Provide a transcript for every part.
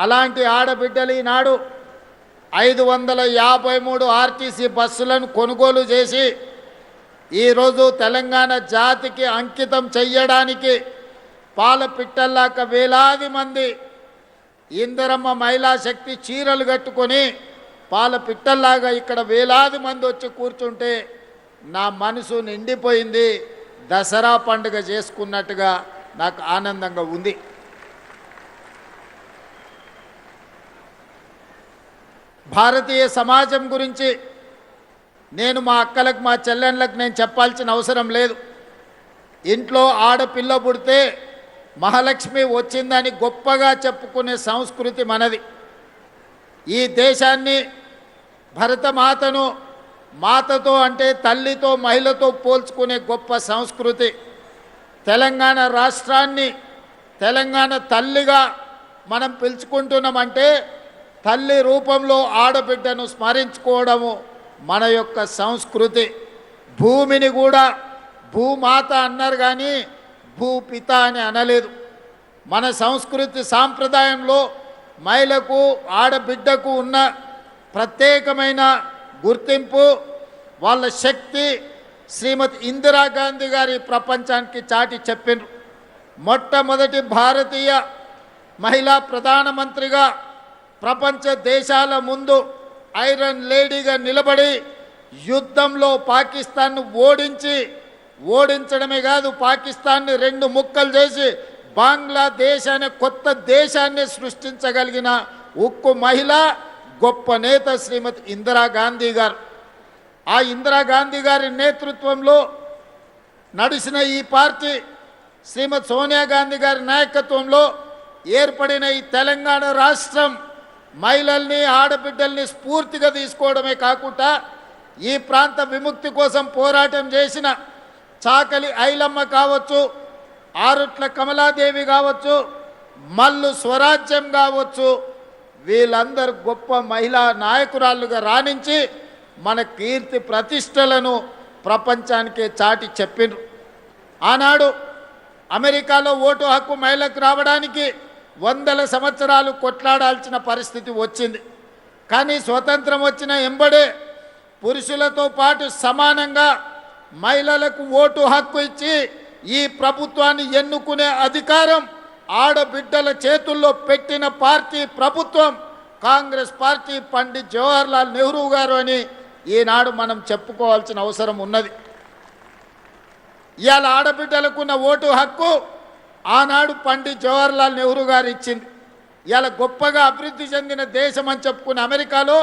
అలాంటి ఆడబిడ్డలు ఈనాడు 553 ఆర్టీసీ బస్సులను కొనుగోలు చేసి ఈరోజు తెలంగాణ జాతికి అంకితం చెయ్యడానికి పాల పిట్టల్లాక వేలాది మంది ఇందిరమ్మ మహిళా శక్తి చీరలు కట్టుకొని పాల పిట్టల్లాగా ఇక్కడ వేలాది మంది వచ్చి కూర్చుంటే నా మనసు నిండిపోయింది. దసరా పండుగ చేసుకున్నట్టుగా నాకు ఆనందంగా ఉంది. భారతీయ సమాజం గురించి నేను మా అక్కలకు మా చెల్లెళ్ళకు నేను చెప్పాల్సిన అవసరం లేదు. ఇంట్లో ఆడపిల్ల పుడితే మహాలక్ష్మి వచ్చిందని గొప్పగా చెప్పుకునే సంస్కృతి మనది. ఈ దేశాన్ని భరతమాతను మాతతో అంటే తల్లితో మహిళతో పోల్చుకునే గొప్ప సంస్కృతి. తెలంగాణ రాష్ట్రాన్ని తెలంగాణ తల్లిగా మనం పిలుచుకుంటున్నామంటే తల్లి రూపంలో ఆడబిడ్డను స్మరించుకోవడము మన యొక్క సంస్కృతి. భూమిని కూడా భూమాత అన్నారు కానీ భూపిత అని అనలేదు. మన సంస్కృతి సాంప్రదాయంలో మహిళకు ఆడబిడ్డకు ఉన్న ప్రత్యేకమైన గుర్తింపు, వాళ్ళ శక్తి శ్రీమతి ఇందిరాగాంధీ గారి ప్రపంచానికి చాటి చెప్పిండ్రు. మొట్టమొదటి భారతీయ మహిళా ప్రధానమంత్రిగా ప్రపంచ దేశాల ముందు ఐరన్ లేడీగా నిలబడి యుద్ధంలో పాకిస్తాన్ను ఓడించడమే కాదు, పాకిస్తాన్ని 2 ముక్కలు చేసి బంగ్లాదేశ్ అనే కొత్త దేశాన్ని సృష్టించగలిగిన ఉక్కు మహిళ, గొప్ప నేత శ్రీమతి ఇందిరాగాంధీ గారు. ఆ ఇందిరాగాంధీ గారి నేతృత్వంలో నడిచిన ఈ పార్టీ శ్రీమతి సోనియా గాంధీ గారి నాయకత్వంలో ఏర్పడిన ఈ తెలంగాణ రాష్ట్రం మహిళల్ని ఆడబిడ్డల్ని స్ఫూర్తిగా తీసుకోవడమే కాకుండా ఈ ప్రాంత విముక్తి కోసం పోరాటం చేసిన చాకలి ఐలమ్మ కావచ్చు, ఆరుట్ల కమలాదేవి కావచ్చు, మల్లు స్వరాజ్యం కావచ్చు, వీళ్ళందరూ గొప్ప మహిళా నాయకురాళ్ళుగా రాణించి మన కీర్తి ప్రతిష్టలను ప్రపంచానికే చాటి చెప్పిండ్రు. ఆనాడు అమెరికాలో ఓటు హక్కు మహిళకు రావడానికి 100 సంవత్సరాలు కొట్లాడాల్సిన పరిస్థితి వచ్చింది. కానీ స్వతంత్రం వచ్చిన ఎంబడే పురుషులతో పాటు సమానంగా మహిళలకు ఓటు హక్కు ఇచ్చి ఈ ప్రభుత్వాన్ని ఎన్నుకునే అధికారం ఆడబిడ్డల చేతుల్లో పెట్టిన పార్టీ ప్రభుత్వం కాంగ్రెస్ పార్టీ. పండిత్ జవహర్లాల్ నెహ్రూ గారు అని ఈనాడు మనం చెప్పుకోవాల్సిన అవసరం ఉన్నది. ఇవాళ ఆడబిడ్డలకున్న ఓటు హక్కు ఆనాడు పండిత్ జవహర్లాల్ నెహ్రూ గారు ఇచ్చింది. ఇవాళ గొప్పగా అభివృద్ధి చెందిన దేశం అని చెప్పుకున్న అమెరికాలో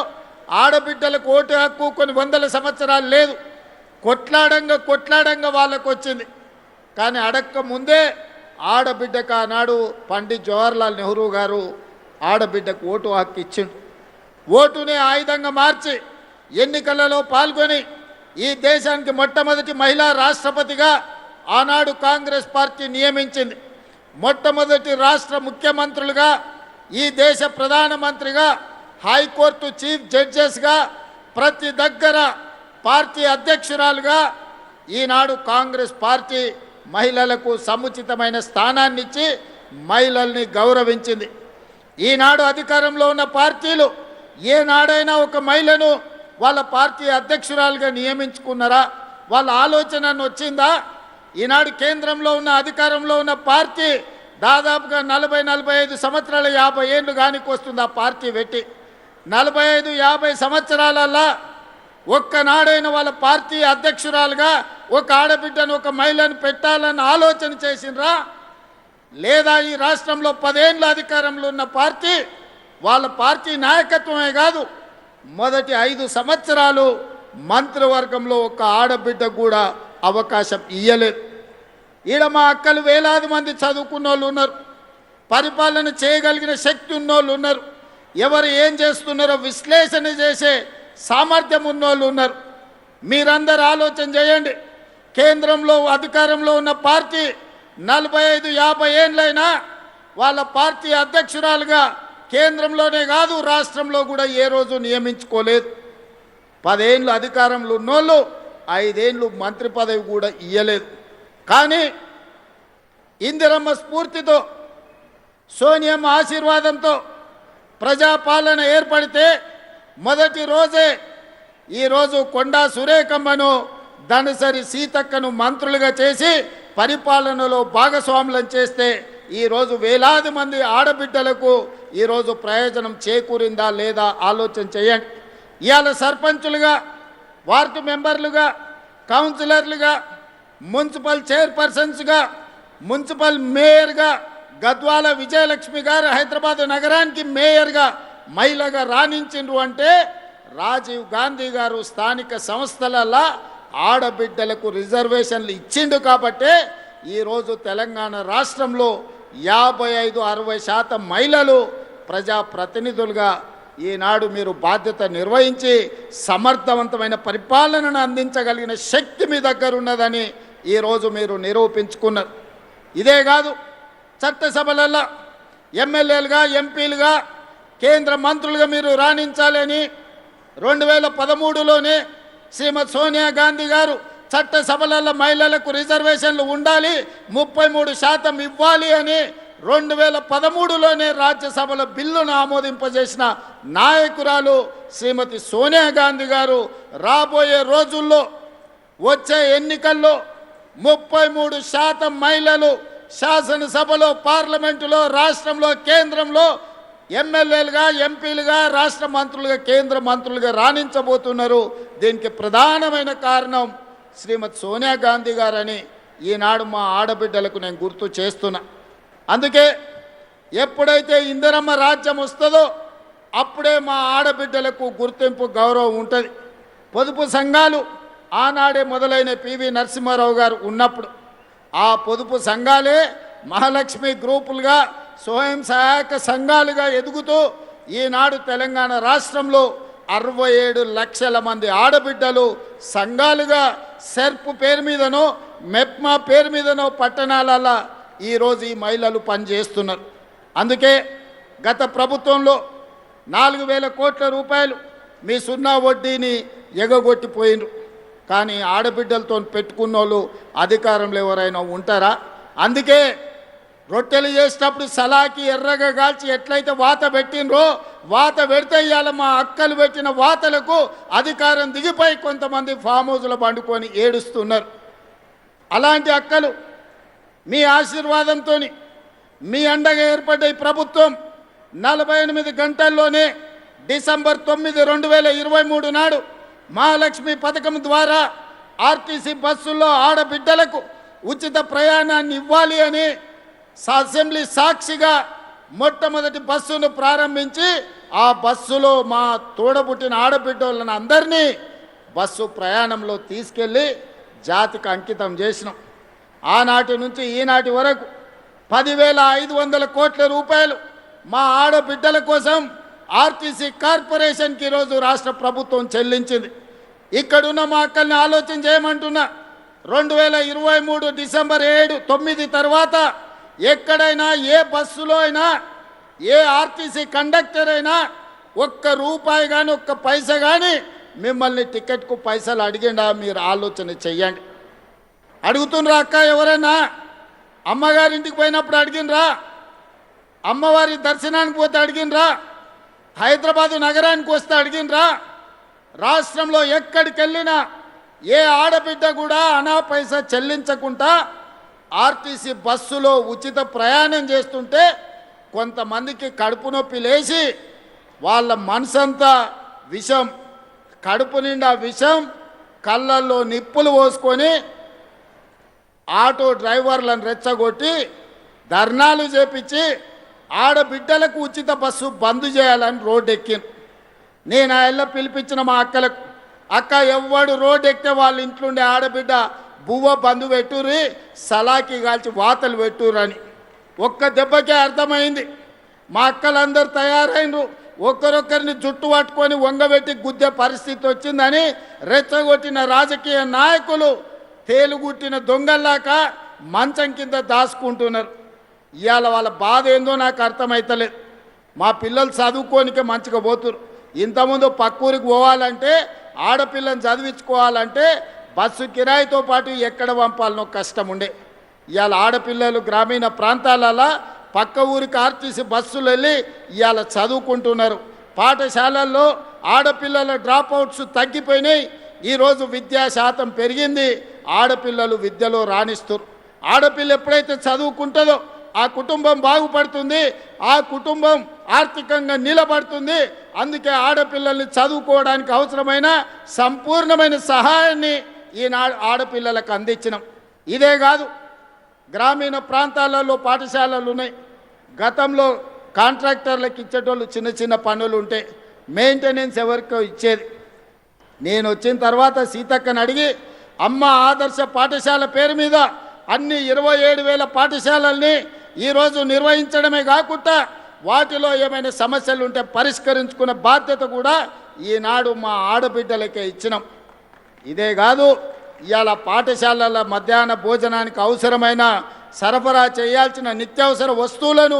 ఆడబిడ్డలకు ఓటు హక్కు కొన్ని 100 సంవత్సరాలు లేదు. కొట్లాడంగా వాళ్ళకు వచ్చింది. కానీ అడక్క ముందే ఆడబిడ్డకు ఆనాడు పండిత్ జవహర్లాల్ నెహ్రూ గారు ఆడబిడ్డకు ఓటు హక్కు ఇచ్చిండు. ఓటుని ఆయుధంగా మార్చి ఎన్నికలలో పాల్గొని ఈ దేశానికి మొట్టమొదటి మహిళా రాష్ట్రపతిగా ఆనాడు కాంగ్రెస్ పార్టీ నియమించింది. మొట్టమొదటి రాష్ట్ర ముఖ్యమంత్రులుగా, ఈ దేశ ప్రధానమంత్రిగా, హైకోర్టు చీఫ్ జడ్జెస్గా, ప్రతి దగ్గర పార్టీ అధ్యక్షురాలుగా ఈనాడు కాంగ్రెస్ పార్టీ మహిళలకు సముచితమైన స్థానాన్ని ఇచ్చి మహిళల్ని గౌరవించింది. ఈనాడు అధికారంలో ఉన్న పార్టీలు ఏనాడైనా ఒక మహిళను వాళ్ళ పార్టీ అధ్యక్షురాలుగా నియమించుకున్నారా? వాళ్ళ ఆలోచన వచ్చిందా? ఈనాడు కేంద్రంలో ఉన్న అధికారంలో ఉన్న పార్టీ దాదాపుగా 40-45 సంవత్సరాల 50 ఏళ్ళు కానికి వస్తుంది ఆ పార్టీ పెట్టి. 45-50 సంవత్సరాలల్లా ఒక్కనాడైన వాళ్ళ పార్టీ అధ్యక్షురాలుగా ఒక ఆడబిడ్డను ఒక మహిళను పెట్టాలని ఆలోచన చేసినరా? లేదా ఈ రాష్ట్రంలో 10 ఏళ్ళ అధికారంలో ఉన్న పార్టీ వాళ్ళ పార్టీ నాయకత్వమే కాదు, మొదటి 5 సంవత్సరాలు మంత్రివర్గంలో ఒక ఆడబిడ్డ కూడా అవకాశం ఇయ్యలేదు. ఈడ మా అక్కలు వేలాది మంది చదువుకున్న వాళ్ళు ఉన్నారు, పరిపాలన చేయగలిగిన శక్తి ఉన్నోళ్ళు ఉన్నారు, ఎవరు ఏం చేస్తున్నారో విశ్లేషణ చేసే సామర్థ్యం ఉన్నోళ్ళు ఉన్నారు. మీరందరూ ఆలోచన చేయండి. కేంద్రంలో అధికారంలో ఉన్న పార్టీ 45-50 ఏళ్ళైనా వాళ్ళ పార్టీ అధ్యక్షురాలుగా కేంద్రంలోనే కాదు రాష్ట్రంలో కూడా ఏ రోజు నియమించుకోలేదు. 10 ఏళ్ళు అధికారంలో ఉన్నోళ్ళు 5 ఏళ్ళు మంత్రి పదవి కూడా ఇయ్యలేదు. కానీ ఇందిరమ్మ స్ఫూర్తితో, సోనియమ్మ ఆశీర్వాదంతో ప్రజాపాలన ఏర్పడితే మొదటి రోజే ఈరోజు కొండా సురేఖమ్మను ధనసరి సీతక్కను మంత్రులుగా చేసి పరిపాలనలో భాగస్వాములను చేస్తే ఈరోజు వేలాది మంది ఆడబిడ్డలకు ఈరోజు ప్రయోజనం చేకూరిందా లేదా ఆలోచన చేయండి. ఇవాళ సర్పంచులుగా, వార్డు మెంబర్లుగా, కౌన్సిలర్లుగా, మున్సిపల్ చైర్పర్సన్స్గా, మున్సిపల్ మేయర్గా గద్వాల విజయలక్ష్మి గారు హైదరాబాద్ నగరానికి మేయర్గా మహిళగా రాణించిండ్రు అంటే రాజీవ్ గాంధీ గారు స్థానిక సంస్థలలో ఆడబిడ్డలకు రిజర్వేషన్లు ఇచ్చిండు కాబట్టే ఈరోజు తెలంగాణ రాష్ట్రంలో 55-60% మహిళలు ప్రజాప్రతినిధులుగా ఈనాడు మీరు బాధ్యత నిర్వహించి సమర్థవంతమైన పరిపాలనను అందించగలిగిన శక్తి మీ దగ్గర ఉన్నదని ఈరోజు మీరు నిరూపించుకున్నారు. ఇదే కాదు, చట్టసభలలో ఎమ్మెల్యేలుగా, ఎంపీలుగా, కేంద్ర మంత్రులుగా మీరు రాణించాలని 2013లోనే శ్రీమతి సోనియా గాంధీ గారు చట్టసభలలో మహిళలకు రిజర్వేషన్లు ఉండాలి, 33% ఇవ్వాలి అని 2013లోనే రాజ్యసభలో బిల్లును ఆమోదింపజేసిన నాయకురాలు శ్రీమతి సోనియా గాంధీ గారు రాబోయే రోజుల్లో వచ్చే ఎన్నికల్లో 33% మహిళలు శాసనసభలో, పార్లమెంటులో, రాష్ట్రంలో, కేంద్రంలో ఎమ్మెల్యేలుగా, ఎంపీలుగా, రాష్ట్ర మంత్రులుగా, కేంద్ర మంత్రులుగా రాణించబోతున్నారు. దీనికి ప్రధానమైన కారణం శ్రీమతి సోనియా గాంధీ గారని ఈనాడు మా ఆడబిడ్డలకు నేను గుర్తు చేస్తున్నా. అందుకే ఎప్పుడైతే ఇందిరమ్మ రాజ్యం వస్తుందో అప్పుడే మా ఆడబిడ్డలకు గుర్తింపు, గౌరవం ఉంటుంది. పొదుపు సంఘాలు ఆనాడే మొదలైన పివి నరసింహారావు గారు ఉన్నప్పుడు ఆ పొదుపు సంఘాలే మహాలక్ష్మి గ్రూపులుగా, స్వయం సహాయక సంఘాలుగా ఎదుగుతూ ఈనాడు తెలంగాణ రాష్ట్రంలో 67 లక్షల మంది ఆడబిడ్డలు సంఘాలుగా సెర్ప్ పేరు మీదనో, మెప్మా పేరు మీదనో పట్టణాలలో ఈరోజు ఈ మహిళలు పనిచేస్తున్నారు. అందుకే గత ప్రభుత్వంలో 4,000 కోట్ల రూపాయలు మీ సున్నా వడ్డీని ఎగగొట్టిపోయినరు. కానీ ఆడబిడ్డలతో పెట్టుకున్న వాళ్ళు అధికారంలో ఎవరైనా ఉంటారా? అందుకే రొట్టెలు చేసేటప్పుడు సలాకి ఎర్రగా కాల్చి ఎట్లయితే వాత పెట్టినరో, వాత పెడితే ఇవాళ మా అక్కలు పెట్టిన వాతలకు అధికారం దిగిపోయి కొంతమంది ఫామ్ హౌస్లో పండుకొని ఏడుస్తున్నారు. అలాంటి అక్కలు మీ ఆశీర్వాదంతో మీ అండగా ఏర్పడ్డ ఈ ప్రభుత్వం 48 గంటల్లోనే డిసెంబర్ 9, 2023 నాడు మహాలక్ష్మి పథకం ద్వారా ఆర్టీసీ బస్సుల్లో ఆడబిడ్డలకు ఉచిత ప్రయాణాన్ని ఇవ్వాలి అని అసెంబ్లీ సాక్షిగా మొట్టమొదటి బస్సును ప్రారంభించి ఆ బస్సులో మా తోడబుట్టిన ఆడబిడ్డలను అందరినీ బస్సు ప్రయాణంలో తీసుకెళ్ళి జాతికి అంకితం చేసినాం. ఆనాటి నుంచి ఈనాటి వరకు 10,500 కోట్ల రూపాయలు మా ఆడబిడ్డల కోసం ఆర్టీసీ కార్పొరేషన్కి ఈరోజు రాష్ట్ర ప్రభుత్వం చెల్లించింది. ఇక్కడున్న మా అక్కల్ని ఆలోచన చేయమంటున్నా. 2023 డిసెంబర్ 9 తర్వాత ఎక్కడైనా ఏ బస్సులో అయినా ఏ ఆర్టీసీ కండక్టర్ అయినా ఒక్క రూపాయి కానీ ఒక్క పైసా కానీ మిమ్మల్ని టికెట్కు పైసలు అడిగిండా? మీరు ఆలోచన చెయ్యండి. అడుగుతుండ్రా అక్క? ఎవరైనా అమ్మగారింటికి పోయినప్పుడు అడిగినరా? అమ్మవారి దర్శనానికి పోతే అడిగినరా? హైదరాబాదు నగరానికి వస్తే అడిగినరా? రాష్ట్రంలో ఎక్కడికి వెళ్ళినా ఏ ఆడబిడ్డ కూడా అనా పైసా చెల్లించకుండా ఆర్టీసీ బస్సులో ఉచిత ప్రయాణం చేస్తుంటే కొంతమందికి కడుపు నొప్పి లేచి వాళ్ళ మనసంతా విషం, కడుపు నిండా విషం, కళ్ళల్లో నిప్పులు పోసుకొని ఆటో డ్రైవర్లను రెచ్చగొట్టి ధర్నాలు చేపించి ఆడబిడ్డలకు ఉచిత బస్సు బంద్ చేయాలని రోడ్డు ఎక్కింది. నేను ఆ ఇళ్ళ పిలిపించిన మా అక్కలకు, అక్క ఎవ్వడు రోడ్డు ఎక్కితే వాళ్ళ ఇంట్లోండే ఆడబిడ్డ బువ్వ బంధు పెట్టుర్రి, సలాకి కాల్చి వాతలు పెట్టుర్రని. ఒక్క దెబ్బకే అర్థమైంది. మా అక్కలందరూ తయారైనరు. ఒక్కరొక్కరిని జుట్టు పట్టుకొని వంగబెట్టి గుద్దే పరిస్థితి వచ్చిందని రెచ్చగొట్టిన రాజకీయ నాయకులు తేలుగుట్టిన దొంగల్లాక మంచం కింద దాచుకుంటున్నారు. ఇవాళ వాళ్ళ బాధ ఏందో నాకు అర్థమవుతలేదు. మా పిల్లలు చదువుకోనికే మంచిగా పోతున్నారు. ఇంతకుముందు పక్కూరికి పోవాలంటే, ఆడపిల్లని చదివించుకోవాలంటే బస్సు కిరాయితో పాటు ఎక్కడ పంపాలనో కష్టం ఉండే. ఇవాళ ఆడపిల్లలు గ్రామీణ ప్రాంతాలలో పక్క ఊరికి ఆర్టీసీ బస్సులు వెళ్ళి ఇవాళ చదువుకుంటున్నారు. పాఠశాలల్లో ఆడపిల్లల డ్రాప్ అవుట్స్ తగ్గిపోయినాయి. ఈరోజు విద్యా శాతం పెరిగింది. ఆడపిల్లలు విద్యలో రాణిస్తారు. ఆడపిల్ల ఎప్పుడైతే చదువుకుంటుందో ఆ కుటుంబం బాగుపడుతుంది, ఆ కుటుంబం ఆర్థికంగా నిలబడుతుంది. అందుకే ఆడపిల్లల్ని చదువుకోవడానికి అవసరమైన సంపూర్ణమైన సహాయాన్ని ఈనాడు ఆడపిల్లలకు అందించినాం. ఇదే కాదు, గ్రామీణ ప్రాంతాలలో పాఠశాలలు ఉన్నాయి. గతంలో కాంట్రాక్టర్లకు ఇచ్చేటోళ్ళు చిన్న చిన్న పనులు ఉంటే మెయింటెనెన్స్ ఎవరికో ఇచ్చేది. నేను వచ్చిన తర్వాత సీతక్కని అడిగి అమ్మ ఆదర్శ పాఠశాల పేరు మీద అన్ని 27,000 పాఠశాలల్ని ఈరోజు నిర్వహించడమే కాకుండా వాటిలో ఏమైనా సమస్యలు ఉంటే పరిష్కరించుకునే బాధ్యత కూడా ఈనాడు మా ఆడబిడ్డలకే ఇచ్చినాం. ఇదే కాదు, ఇవాళ పాఠశాలల మధ్యాహ్న భోజనానికి అవసరమైన సరఫరా చేయాల్సిన నిత్యావసర వస్తువులను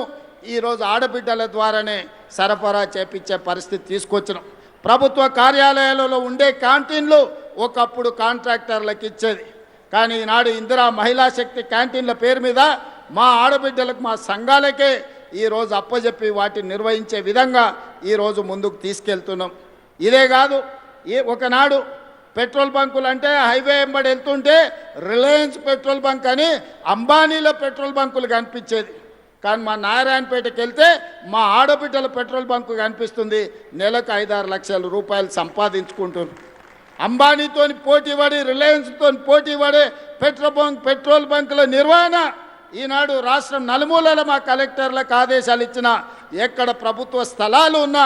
ఈరోజు ఆడబిడ్డల ద్వారానే సరఫరా చేపించే పరిస్థితి తీసుకొచ్చినాం. ప్రభుత్వ కార్యాలయాలలో ఉండే క్యాంటీన్లు ఒకప్పుడు కాంట్రాక్టర్లకు ఇచ్చేది. కానీ ఈనాడు ఇందిరా మహిళా శక్తి క్యాంటీన్ల పేరు మీద మా ఆడబిడ్డలకు, మా సంఘాలకే ఈరోజు అప్పచెప్పి వాటిని నిర్వహించే విధంగా ఈరోజు ముందుకు తీసుకెళ్తున్నాం. ఇదే కాదు, ఒకనాడు పెట్రోల్ బంకులు అంటే హైవే వెంబడి వెళ్తుంటే రిలయన్స్ పెట్రోల్ బంక్ అని అంబానీల పెట్రోల్ బంకులు కనిపించేది. కానీ మా నారాయణపేటకి వెళ్తే మా ఆడబిడ్డల పెట్రోల్ బంకు కనిపిస్తుంది. నెలకు 5-6 లక్షల రూపాయలు సంపాదించుకుంటున్నారు. అంబానీతో పోటీ పడి, రిలయన్స్తో పోటీ పడే పెట్రోల్ బంకుల నిర్వహణ ఈనాడు రాష్ట్రం నలుమూలల మా కలెక్టర్లకు ఆదేశాలు ఇచ్చిన ఎక్కడ ప్రభుత్వ స్థలాలు ఉన్నా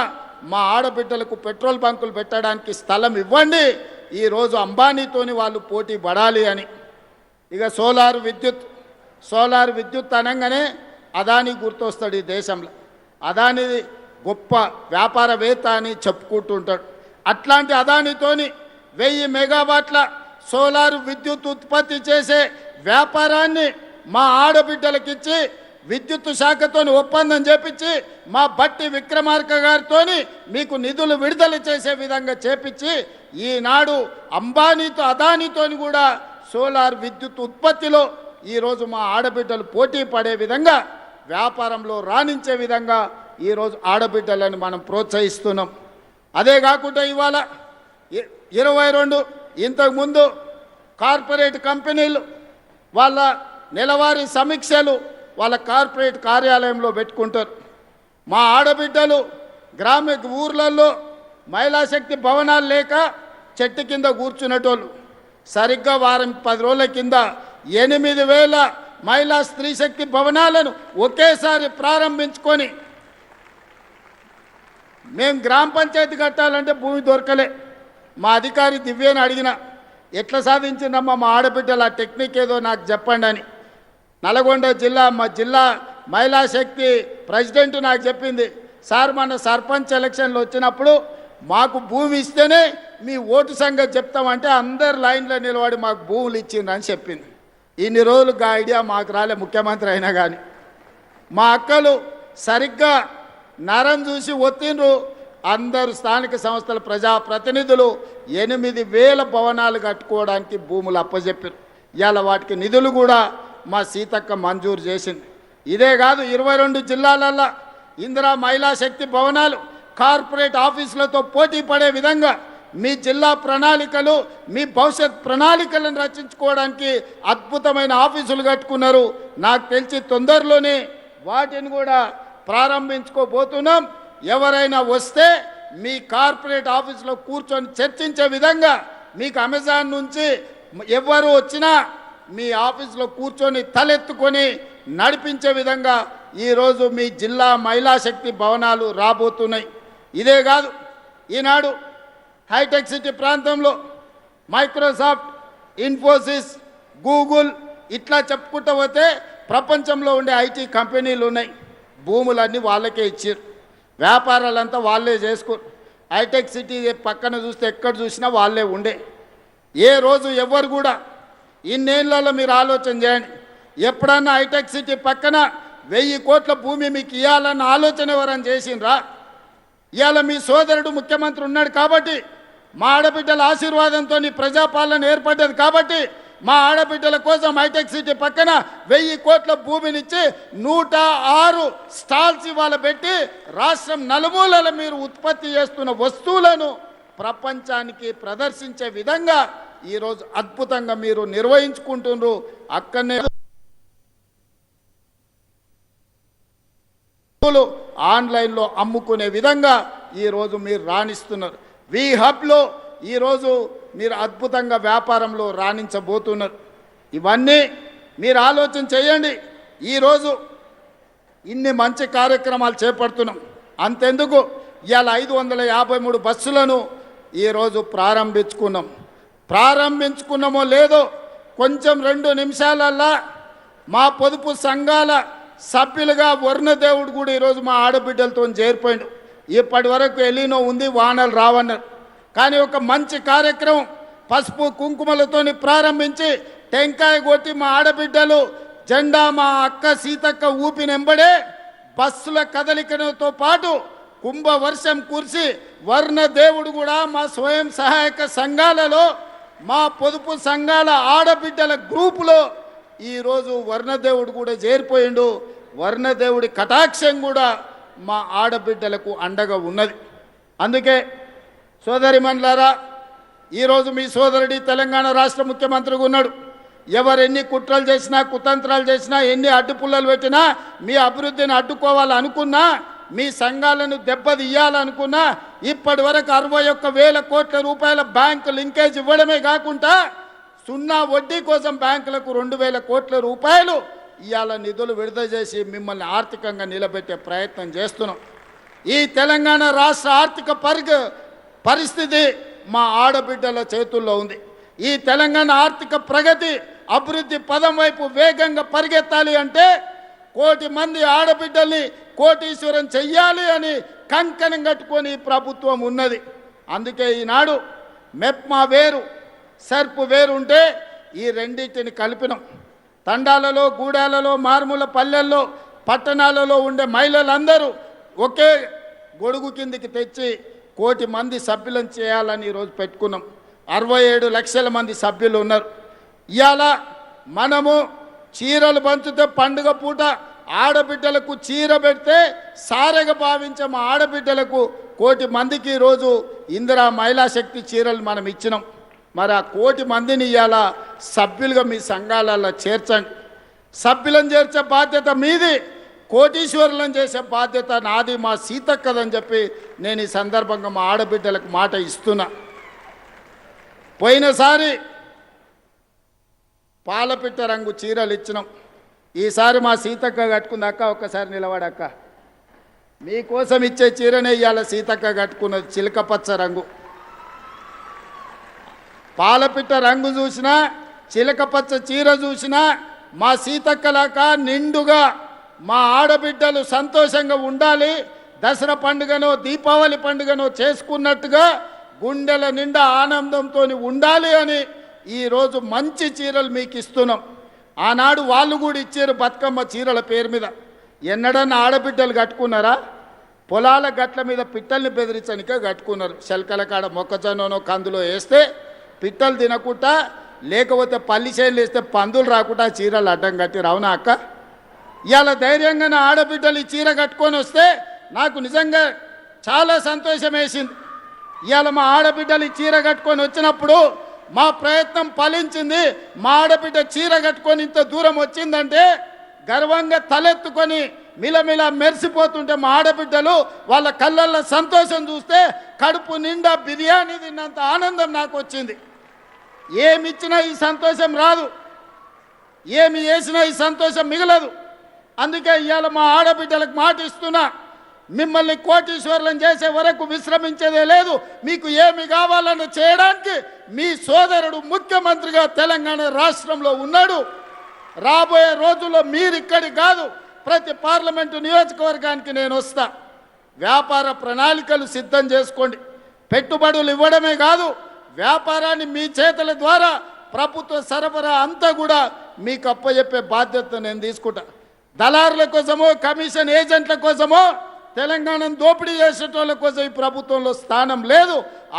మా ఆడబిడ్డలకు పెట్రోల్ బంకులు పెట్టడానికి స్థలం ఇవ్వండి. ఈరోజు అంబానీతోని వాళ్ళు పోటీ పడాలి అని. ఇక సోలార్ విద్యుత్ అనగానే అదానీ గుర్తొస్తాడు ఈ దేశంలో. అదానీ గొప్ప వ్యాపారవేత్త అని చెప్పుకుంటుంటాడు. అట్లాంటి అదానీతోని 1000 మెగావాట్ల సోలార్ విద్యుత్ ఉత్పత్తి చేసే వ్యాపారాన్ని మా ఆడబిడ్డలకిచ్చి విద్యుత్ శాఖతో ఒప్పందం చేపించి మా బట్టి విక్రమార్క గారితో మీకు నిధులు విడుదల చేసే విధంగా చేపించి ఈనాడు అంబానీతో అదానీతోని కూడా సోలార్ విద్యుత్ ఉత్పత్తిలో ఈరోజు మా ఆడబిడ్డలు పోటీ పడే విధంగా, వ్యాపారంలో రాణించే విధంగా ఈరోజు ఆడబిడ్డలను మనం ప్రోత్సహిస్తున్నాం. అదే కాకుండా ఇవాళ 22 ఇంతకుముందు కార్పొరేట్ కంపెనీలు వాళ్ళ నెలవారీ సమీక్షలు వాళ్ళ కార్పొరేట్ కార్యాలయంలో పెట్టుకుంటారు. మా ఆడబిడ్డలు ఊర్లలో మహిళా శక్తి భవనాలు లేక చెట్టు కింద కూర్చునేటోళ్ళు. సరిగ్గా వారం 10 రోజుల కింద 8,000 మహిళా స్త్రీ శక్తి భవనాలను ఒకేసారి ప్రారంభించుకొని, మేము గ్రామ పంచాయతీ కట్టాలంటే భూమి దొరకలే. మా అధికారి దివ్యని అడిగిన, ఎట్లా సాధించిందమ్మా మా ఆడబిడ్డలు, ఆ టెక్నిక్ ఏదో నాకు చెప్పండి అని. నల్గొండ మా జిల్లా మహిళా శక్తి ప్రెసిడెంట్ నాకు చెప్పింది, సార్ మన సర్పంచ్ ఎలక్షన్లు వచ్చినప్పుడు మాకు భూమి ఇస్తేనే మీ ఓటు సంగతి చెప్తామంటే అందరు లైన్లో నిలబడి మాకు భూములు ఇచ్చిండ్రు అని చెప్పింది. ఇన్ని రోజులు ఆ ఐడియా మాకు రాలే, ముఖ్యమంత్రి అయినా కానీ. మా అక్కలు సరిగ్గా నరం చూసి ఒత్తిండ్రు. అందరు స్థానిక సంస్థల ప్రజాప్రతినిధులు 8,000 భవనాలు కట్టుకోవడానికి భూములు అప్పచెప్పారు. ఇవాళ వాటికి నిధులు కూడా మా సీతక్క మంజూరు చేసింది. ఇదే కాదు, 22 జిల్లాలల్లో ఇందిరా మహిళా శక్తి భవనాలు కార్పొరేట్ ఆఫీసులతో పోటీ పడే విధంగా మీ జిల్లా ప్రణాళికలు, మీ భవిష్యత్ ప్రణాళికలను రచించుకోవడానికి అద్భుతమైన ఆఫీసులు కట్టుకున్నారు. నాకు తెలిసి తొందరలోనే వాటిని కూడా ప్రారంభించుకోబోతున్నాం. ఎవరైనా వస్తే మీ కార్పొరేట్ ఆఫీసులో కూర్చొని చర్చించే విధంగా, మీకు అమెజాన్ నుంచి ఎవరు వచ్చినా మీ ఆఫీసులో కూర్చొని తలెత్తుకొని నడిపించే విధంగా ఈరోజు మీ జిల్లా మహిళా శక్తి భవనాలు రాబోతున్నాయి. ఇదే కాదు, ఈనాడు హైటెక్ సిటీ ప్రాంతంలో మైక్రోసాఫ్ట్, ఇన్ఫోసిస్, గూగుల్ ఇట్లా చెప్పుకుంటూ పోతే ప్రపంచంలో ఉండే ఐటీ కంపెనీలు ఉన్నాయి. భూములన్నీ వాళ్ళకే ఇచ్చారు, వ్యాపారాలంతా వాళ్ళే చేసుకోరు. హైటెక్ సిటీ పక్కన చూస్తే ఎక్కడ చూసినా వాళ్ళే ఉండే. ఏ రోజు ఎవరు కూడా ఇన్నేళ్లలో మీరు ఆలోచన చేయండి, ఎప్పుడన్నా హైటెక్ సిటీ పక్కన 1000 కోట్ల భూమి మీకు ఇవ్వాలన్న ఆలోచన ఎవరని చేసిండ్రా? ఇవాళ మీ సోదరుడు ముఖ్యమంత్రి ఉన్నాడు కాబట్టి, మా ఆడబిడ్డల ఆశీర్వాదంతో ప్రజాపాలన ఏర్పడ్డది కాబట్టి మా ఆడబిడ్డల కోసం హైటెక్ సిటీ పక్కన 1000 కోట్ల భూమినిచ్చి 106 స్టాల్స్ ఇవాళ పెట్టి రాష్ట్రం నలుమూలల మీరు ఉత్పత్తి చేస్తున్న వస్తువులను ప్రపంచానికి ప్రదర్శించే విధంగా ఈరోజు అద్భుతంగా మీరు నిర్వహించుకుంటున్నారు. అక్కడనే ఆన్లైన్లో అమ్ముకునే విధంగా ఈరోజు మీరు రాణిస్తున్నారు. వి హబ్లో ఈరోజు మీరు అద్భుతంగా వ్యాపారంలో రాణించబోతున్నారు. ఇవన్నీ మీరు ఆలోచన చేయండి. ఈరోజు ఇన్ని మంచి కార్యక్రమాలు చేపడుతున్నాం. అంతెందుకు ఇవాళ 553 బస్సులను ఈరోజు ప్రారంభించుకున్నామో లేదో కొంచెం 2 నిమిషాలల్లా మా పొదుపు సంఘాల సభ్యులుగా వర్ణదేవుడు కూడా ఈరోజు మా ఆడబిడ్డలతో చేరిపోయిండు. ఇప్పటి వరకు ఎలినో ఉంది, వానలు రావన్నారు. కానీ ఒక మంచి కార్యక్రమం పసుపు కుంకుమలతోని ప్రారంభించి టెంకాయ కొట్టి మా ఆడబిడ్డలు జెండా మా అక్క సీతక్క ఊపినెంబడే బస్సుల కదలికతో పాటు కుంభవర్షం కురిసి వర్ణదేవుడు కూడా మా స్వయం సహాయక సంఘాలలో మా పొదుపు సంఘాల ఆడబిడ్డల గ్రూపులో ఈరోజు వర్ణదేవుడు కూడా చేరిపోయిండు. వర్ణదేవుడి కటాక్షం కూడా మా ఆడబిడ్డలకు అండగా ఉన్నది. అందుకే సోదరిమణులారా, ఈరోజు మీ సోదరుడి తెలంగాణ రాష్ట్ర ముఖ్యమంత్రిగా ఉన్నాడు. ఎవరు ఎన్ని కుట్రలు చేసినా కుతంత్రాలు చేసినా ఎన్ని అడ్డుపుల్లలు పెట్టినా మీ అభివృద్ధిని అడ్డుకోవాలనుకున్నా మీ సంఘాలను దెబ్బతీయాలనుకున్నా ఇప్పటి వరకు 61,000 కోట్ల రూపాయల బ్యాంకు లింకేజ్ ఇవ్వడమే కాకుండా 0 వడ్డీ కోసం బ్యాంకులకు 2,000 కోట్ల రూపాయలు ఇవాళ నిధులు విడుదల చేసి మిమ్మల్ని ఆర్థికంగా నిలబెట్టే ప్రయత్నం చేస్తున్నాం. ఈ తెలంగాణ రాష్ట్ర ఆర్థిక పరిస్థితి మా ఆడబిడ్డల చేతుల్లో ఉంది. ఈ తెలంగాణ ఆర్థిక ప్రగతి అభివృద్ధి పదం వైపు వేగంగా పరిగెత్తాలి అంటే 1 కోటి మంది ఆడబిడ్డల్ని కోటీశ్వరం చెయ్యాలి అని కంకణం కట్టుకొని ప్రభుత్వం ఉన్నది. అందుకే ఈనాడు మెప్మా వేరు సర్పు వేరు ఉంటే ఈ రెండింటిని కలిపినాం. తండాలలో గూడాలలో మారుమూల పల్లెల్లో పట్టణాలలో ఉండే మహిళలందరూ ఒకే గొడుగు కిందికి తెచ్చి 1 కోటి మంది సభ్యులను చేయాలని ఈరోజు పెట్టుకున్నాం. 67 లక్షల మంది సభ్యులు ఉన్నారు. ఇవాళ మనము చీరలు పంచితే పండుగ పూట ఆడబిడ్డలకు చీర పెడితే సారెగా భావించే మా ఆడబిడ్డలకు 1 కోటి మందికి ఈరోజు ఇందిరా మహిళా శక్తి చీరలు మనం ఇచ్చినాం. మరి ఆ 1 కోటి మందిని ఇవాళ సభ్యులుగా మీ సంఘాలలో చేర్చండి. సభ్యులను చేర్చే బాధ్యత మీది, కోటీశ్వరులను చేసే బాధ్యత నాది, మా సీతక్కదని చెప్పి నేను ఈ సందర్భంగా మా ఆడబిడ్డలకు మాట ఇస్తున్నా. పోయినసారి పాలపిట్ట రంగు చీరలు ఇచ్చినాం. ఈసారి మా సీతక్క కట్టుకుంది. అక్క ఒక్కసారి నిలబడక్క, మీకోసం ఇచ్చే చీరనే ఇవాళ సీతక్క కట్టుకున్నది, చిలకపచ్చ రంగు. పాలపిట్ట రంగు చూసినా చిలకపచ్చ చీర చూసినా మా సీతక్కలాక నిండుగా మా ఆడబిడ్డలు సంతోషంగా ఉండాలి, దసరా పండుగనో దీపావళి పండుగనో చేసుకున్నట్టుగా గుండెల నిండా ఆనందంతో ఉండాలి అని ఈరోజు మంచి చీరలు మీకు ఇస్తున్నాం. ఆనాడు వాళ్ళు కూడా ఇచ్చారు బతుకమ్మ చీరల పేరు మీద. ఎన్నడన్నా ఆడబిడ్డలు కట్టుకున్నారా? పొలాల గట్ల మీద పిట్టల్ని బెదిరించనికే కట్టుకున్నారు. శల్కల కాడ మొక్కజొన్ననో కందులో వేస్తే పిట్టలు తినకుండా, లేకపోతే పల్లి చేనులు వేస్తే పందులు రాకుండా చీరలు అడ్డం కట్టి రావునా అక్క? ఇవాళ ధైర్యంగా నా ఆడబిడ్డలు ఈ చీర కట్టుకొని వస్తే నాకు నిజంగా చాలా సంతోషం వేసింది. ఇవాళ మా ఆడబిడ్డలు ఈ చీర కట్టుకొని వచ్చినప్పుడు మా ప్రయత్నం ఫలించింది. మా ఆడబిడ్డ చీర కట్టుకొని ఇంత దూరం వచ్చిందంటే గర్వంగా తలెత్తుకొని మిలమిల మెరిసిపోతుంటే మా ఆడబిడ్డలు వాళ్ళ కళ్ళల్లో సంతోషం చూస్తే కడుపు నిండా బిర్యానీ తిన్నంత ఆనందం నాకు వచ్చింది. ఏమి ఇచ్చినా ఈ సంతోషం రాదు, ఏమి వేసినా ఈ సంతోషం మిగలదు. అందుకే ఇవాళ మా ఆడబిడ్డలకు మాట ఇస్తున్నా, మిమ్మల్ని కోటీశ్వరులను చేసే వరకు విశ్రమించేదే లేదు. మీకు ఏమి కావాలని చేయడానికి మీ సోదరుడు ముఖ్యమంత్రిగా తెలంగాణ రాష్ట్రంలో ఉన్నాడు. రాబోయే రోజుల్లో మీరు ఇక్కడికి కాదు, ప్రతి పార్లమెంటు నియోజకవర్గానికి నేను వస్తా. వ్యాపార ప్రణాళికలు సిద్ధం చేసుకోండి. పెట్టుబడులు ఇవ్వడమే కాదు, వ్యాపారాన్ని మీ చేతుల ద్వారా ప్రభుత్వ సరఫరా అంతా కూడా మీకు అప్పచెప్పే బాధ్యత నేను తీసుకుంటా. దళారుల కోసమో కమిషన్ ఏజెంట్ల కోసమో తెలంగాణను దోపిడీ చేసేటోళ్ళ కోసం ఈ ప్రభుత్వంలో స్థానం లేదు.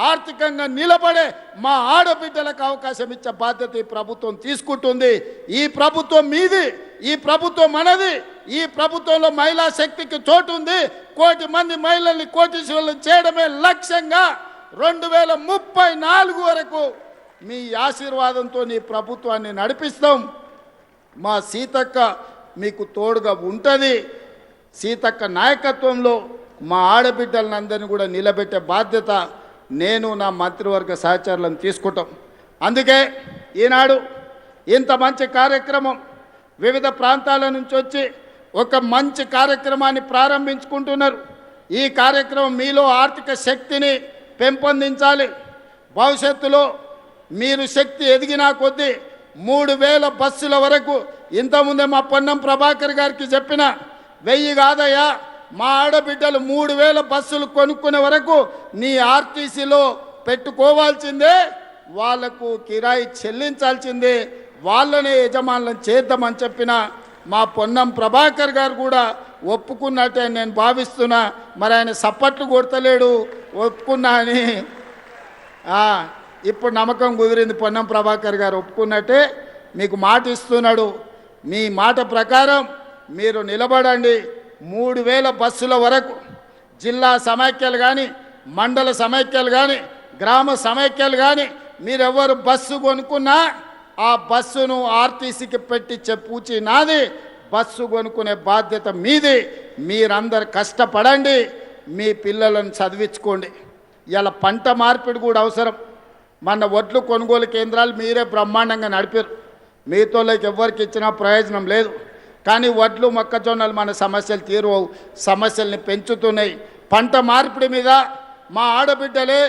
ఆర్థికంగా నిలబడే మా ఆడబిడ్డలకు అవకాశం ఇచ్చే బాధ్యత ఈ ప్రభుత్వం తీసుకుంటుంది. ఈ ప్రభుత్వం మీది, ఈ ప్రభుత్వం మనది. ఈ ప్రభుత్వంలో మహిళా శక్తికి చోటు ఉంది. 1 కోటి మంది మహిళల్ని కోటీశ్వరులను చేయడమే లక్ష్యంగా 2034 వరకు మీ ఆశీర్వాదంతో ఈ ప్రభుత్వాన్ని నడిపిస్తాం. మా సీతక్క మీకు తోడుగా ఉంటుంది. సీతక్క నాయకత్వంలో మా ఆడబిడ్డలందరినీ కూడా నిలబెట్టే బాధ్యత నేను నా మంత్రివర్గ సహచరులను తీసుకుంటాం. అందుకే ఈనాడు ఇంత మంచి కార్యక్రమం వివిధ ప్రాంతాల నుంచి వచ్చి ఒక మంచి కార్యక్రమాన్ని ప్రారంభించుకుంటున్నారు. ఈ కార్యక్రమం మీలో ఆర్థిక శక్తిని పెంపొందించాలి. భవిష్యత్తులో మీరు శక్తి ఎదిగినా కొద్దీ 3000 బస్సుల వరకు, ఇంతకుముందే మా పొన్నం ప్రభాకర్ గారికి చెప్పిన 1000 కాదయ్యా, మా ఆడబిడ్డలు 3000 బస్సులు కొనుక్కునే వరకు నీ ఆర్టీసీలో పెట్టుకోవాల్సిందే, వాళ్లకు కిరాయి చెల్లించాల్సిందే, వాళ్ళనే యజమానులను చేద్దామని చెప్పిన మా పొన్నం ప్రభాకర్ గారు కూడా ఒప్పుకున్నట్టే నేను భావిస్తున్నా. మరి ఆయన సప్పట్లు కొడతలేడు, ఒప్పుకున్నా అని ఇప్పుడు నమ్మకం కుదిరింది. పొన్నం ప్రభాకర్ గారు ఒప్పుకున్నట్టే మీకు మాట ఇస్తున్నాడు. మీ మాట ప్రకారం మీరు నిలబడండి. 3000 బస్సుల వరకు జిల్లా సమైక్యాలు కానీ, మండల సమైక్యాలు కానీ, గ్రామ సమైక్యాలు కానీ మీరెవరు బస్సు కొనుక్కున్నా ఆ బస్సును ఆర్టీసీకి పెట్టించే పూచి నాది. బస్సు కొనుక్కునే బాధ్యత మీది. మీరందరు కష్టపడండి, మీ పిల్లలను చదివించుకోండి. ఇలా పంట మార్పిడి కూడా అవసరం. మన వడ్లు కొనుగోలు కేంద్రాలు మీరే బ్రహ్మాండంగా నడిపారు. మీతోళ్ళకి ఎవరికి ఇచ్చినా ప్రయోజనం లేదు. కానీ వడ్లు మొక్కజొన్నలు మన సమస్యలు తీరువవు, సమస్యల్ని పెంచుతున్నాయి. పంట మార్పిడి మీద మా ఆడబిడ్డలే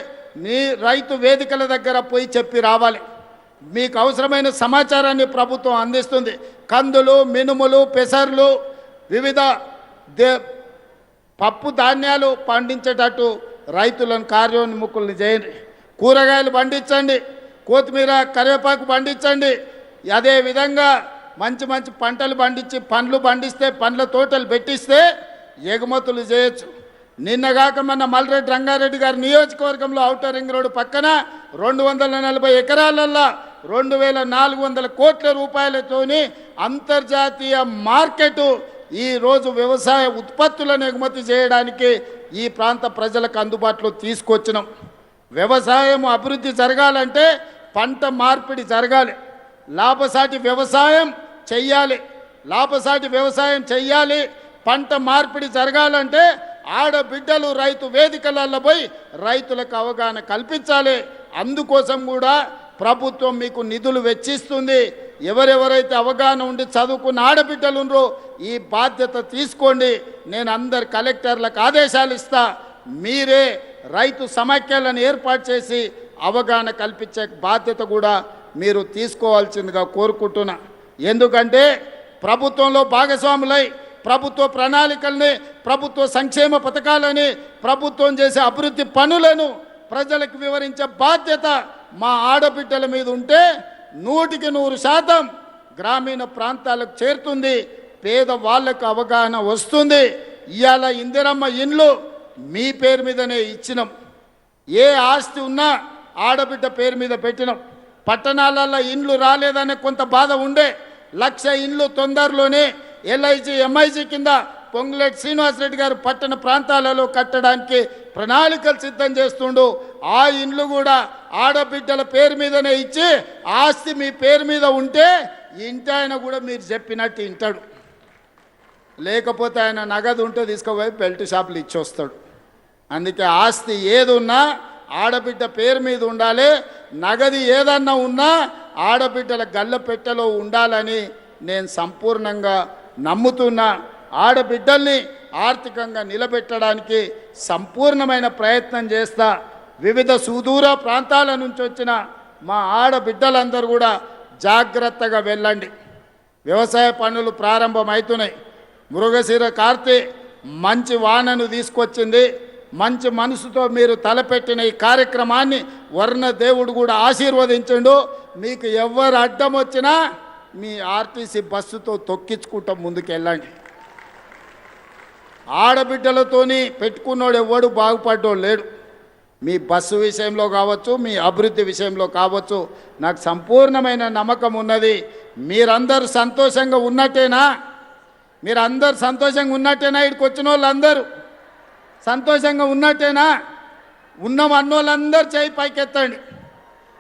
నీ రైతు వేదికల దగ్గర పోయి చెప్పి రావాలి. మీకు అవసరమైన సమాచారాన్ని ప్రభుత్వం అందిస్తుంది. కందులు, మినుములు, పెసర్లు, వివిధ పప్పు ధాన్యాలు పండించేటట్టు రైతులను కార్యోన్ముఖులను చేయండి. కూరగాయలు పండించండి, కొత్తిమీర, కరివేపాకు పండించండి. అదేవిధంగా మంచి మంచి పంటలు పండించి పండ్లు పండిస్తే, పండ్ల తోటలు పెట్టిస్తే ఎగుమతులు చేయొచ్చు. నిన్నగాక మన మల్రెడ్డి రంగారెడ్డి గారి నియోజకవర్గంలో ఔటర్ రింగ్ రోడ్డు పక్కన 240 ఎకరాలల్లో 2400 కోట్ల రూపాయలతోని అంతర్జాతీయ మార్కెట్ ఈరోజు వ్యవసాయ ఉత్పత్తులను ఎగుమతి చేయడానికి ఈ ప్రాంత ప్రజలకు అందుబాటులో తీసుకొచ్చినాం. వ్యవసాయం అభివృద్ధి జరగాలంటే పంట మార్పిడి జరగాలి. లాభసాటి వ్యవసాయం చెయ్యాలి. లాభసాటి వ్యవసాయం చెయ్యాలి. పంట మార్పిడి జరగాలంటే ఆడబిడ్డలు రైతు వేదికలలో పోయి రైతులకు అవగాహన కల్పించాలి. అందుకోసం కూడా ప్రభుత్వం మీకు నిధులు వెచ్చిస్తుంది. ఎవరెవరైతే అవగాహన ఉండి చదువుకున్న ఆడబిడ్డలు ఉన్నారో ఈ బాధ్యత తీసుకోండి. నేను అందరు కలెక్టర్లకు ఆదేశాలు ఇస్తా. మీరే రైతు సమైక్యాలను ఏర్పాటు చేసి అవగాహన కల్పించే బాధ్యత కూడా మీరు తీసుకోవాల్సిందిగా కోరుకుంటున్నా. ఎందుకంటే ప్రభుత్వంలో భాగస్వాములై ప్రభుత్వ ప్రణాళికల్ని, ప్రభుత్వ సంక్షేమ పథకాలని, ప్రభుత్వం చేసే అభివృద్ధి పనులను ప్రజలకు వివరించే బాధ్యత మా ఆడబిడ్డల మీద ఉంటే 100% గ్రామీణ ప్రాంతాలకు చేరుతుంది. పేద వాళ్లకు అవగాహన వస్తుంది. ఇవాళ ఇందిరమ్మ ఇండ్లు మీ పేరు మీదనే ఇచ్చినాం. ఏ ఆస్తి ఉన్నా ఆడబిడ్డ పేరు మీద పెట్టినాం. పట్టణాలలో ఇండ్లు రాలేదనే కొంత బాధ ఉండే. 1,00,000 ఇండ్లు తొందరలోనే ఎల్ఐజీ ఎంఐజీ కింద పొంగులేటి శ్రీనివాసరెడ్డి గారు పట్టణ ప్రాంతాలలో కట్టడానికి ప్రణాళికలు సిద్ధం చేస్తుండు. ఆ ఇండ్లు కూడా ఆడబిడ్డల పేరు మీదనే ఇచ్చి ఆస్తి మీ పేరు మీద ఉంటే ఇంటి ఆయన కూడా మీరు చెప్పినట్టు వింటాడు. లేకపోతే ఆయన నగదు ఉంటే తీసుకుపోయి బెల్ట్ షాపులు ఇచ్చి వస్తాడు. అందుకే ఆస్తి ఏది ఉన్నా ఆడబిడ్డ పేరు మీద ఉండాలి. నగది ఏదన్నా ఉన్నా ఆడబిడ్డల గల్ల పెట్టెలో ఉండాలని నేను సంపూర్ణంగా నమ్ముతున్నా. ఆడబిడ్డల్ని ఆర్థికంగా నిలబెట్టడానికి సంపూర్ణమైన ప్రయత్నం చేస్తా. వివిధ సుదూర ప్రాంతాల నుంచి వచ్చిన మా ఆడబిడ్డలందరూ కూడా జాగ్రత్తగా వెళ్ళండి. వ్యవసాయ పనులు ప్రారంభమవుతున్నాయి. మృగశిర కార్తె మంచి వానను తీసుకొచ్చింది. మంచి మనసుతో మీరు తలపెట్టిన ఈ కార్యక్రమాన్ని వర్ణ దేవుడు కూడా ఆశీర్వదించండు. మీకు ఎవరు అడ్డం వచ్చినా మీ ఆర్టీసీ బస్సుతో తొక్కించుకుంటూ ముందుకు వెళ్ళండి. ఆడబిడ్డలతోని పెట్టుకున్నోడు ఎవడు బాగుపడ్డోడు లేడు. మీ బస్సు విషయంలో కావచ్చు, మీ అభివృద్ధి విషయంలో కావచ్చు, నాకు సంపూర్ణమైన నమ్మకం ఉన్నది. మీరందరూ సంతోషంగా ఉన్నట్టేనా? మీరందరూ సంతోషంగా ఉన్నట్టేనా? ఇక్కడికి వచ్చిన వాళ్ళందరూ సంతోషంగా ఉన్నట్టేనా? ఉన్నాం అన్నోళ్ళందరూ చేయి పైకెత్తండి.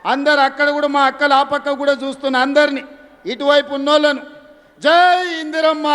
అందరు అక్కడ కూడా మా అక్కలు ఆ పక్క కూడా చూస్తున్న అందరినీ, ఇటువైపు ఉన్నోళ్ళను జై ఇందిరమ్మ.